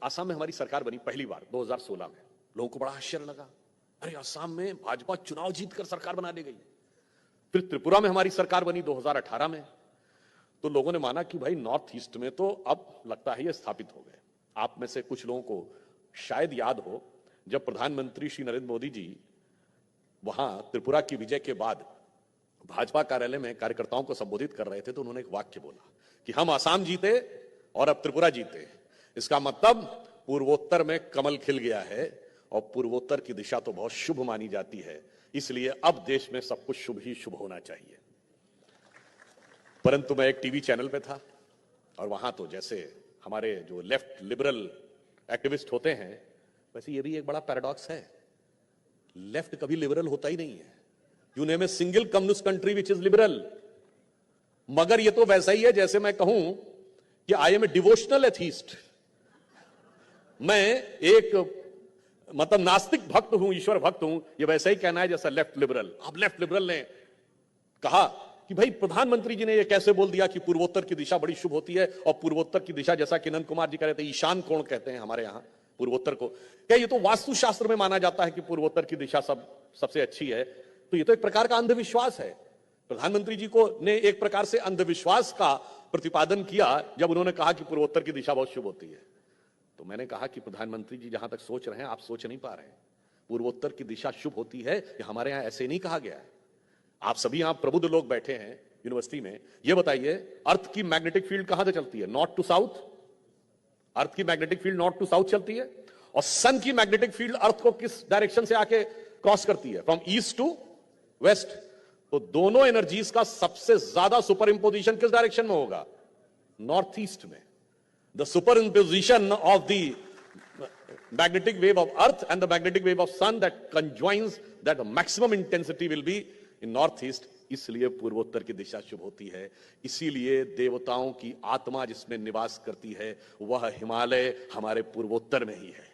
आसाम में हमारी सरकार बनी पहली बार 2016 में। लोगों को बड़ा आश्चर्य लगा, अरे आसाम में भाजपा चुनाव जीतकर सरकार बना ले गई। फिर त्रिपुरा में हमारी सरकार बनी 2018 में। तो लोगों ने माना कि भाई नॉर्थ ईस्ट में तो अब लगता है ये स्थापित हो गए। आप में से कुछ लोगों को शायद याद हो, जब प्रधानमंत्री श्री नरेंद्र मोदी जी वहां त्रिपुरा की विजय के बाद भाजपा कार्यालय में कार्यकर्ताओं को संबोधित कर रहे थे, तो उन्होंने एक वाक्य बोला कि हम आसाम जीते और अब त्रिपुरा जीते। इसका मतलब पूर्वोत्तर में कमल खिल गया है और पूर्वोत्तर की दिशा तो बहुत शुभ मानी जाती है, इसलिए अब देश में सब कुछ शुभ ही शुभ होना चाहिए। परंतु मैं एक टीवी चैनल पे था और वहां तो जैसे हमारे जो लेफ्ट लिबरल एक्टिविस्ट होते हैं, वैसे ये भी एक बड़ा पैराडॉक्स है। लेफ्ट कभी लिबरल होता ही नहीं है। You name a single communist country which is liberal, मगर ये तो वैसा ही है जैसे मैं कहूं कि I am a devotional atheist. मैं एक मतलब नास्तिक भक्त हूं, ईश्वर भक्त हूं, ये वैसा ही कहना है जैसा लेफ्ट लिबरल। अब लेफ्ट लिबरल ने कहा कि भाई प्रधानमंत्री जी ने ये कैसे बोल दिया कि पूर्वोत्तर की दिशा बड़ी शुभ होती है, और पूर्वोत्तर की दिशा जैसा कि नंद कुमार जी कह रहे थे ईशान कोण कहते हैं हमारे यहां पूर्वोत्तर को। क्या ये तो वास्तुशास्त्र में माना जाता है कि पूर्वोत्तर की दिशा सबसे अच्छी है, तो ये तो एक प्रकार का अंधविश्वास है। प्रधानमंत्री जी को ने एक प्रकार से अंधविश्वास का प्रतिपादन किया जब उन्होंने कहा कि पूर्वोत्तर की दिशा बहुत शुभ होती है। तो मैंने कहा कि प्रधानमंत्री जी जहां तक सोच रहे हैं आप सोच नहीं पा रहे हैं। पूर्वोत्तर की दिशा शुभ होती है ये हमारे यहां ऐसे नहीं कहा गया है। आप सभी यहां प्रबुद्ध लोग बैठे हैं यूनिवर्सिटी में, ये बताइए अर्थ की मैग्नेटिक फील्ड कहां से चलती है? North to south. अर्थ की magnetic field north to south चलती है, और सन की मैग्नेटिक फील्ड अर्थ को किस डायरेक्शन से आके क्रॉस करती है? From east to west. तो दोनों एनर्जीज का सबसे ज्यादा सुपर इंपोजिशन किस डायरेक्शन में होगा? नॉर्थ ईस्ट में। The superimposition of the magnetic wave of earth and the magnetic wave of sun that conjoins, that the maximum intensity will be in northeast। इसलिए पूर्वोत्तर की दिशा शुभ होती है। इसीलिए देवताओं की आत्मा जिसमें निवास करती है वह हिमालय हमारे पूर्वोत्तर में ही है।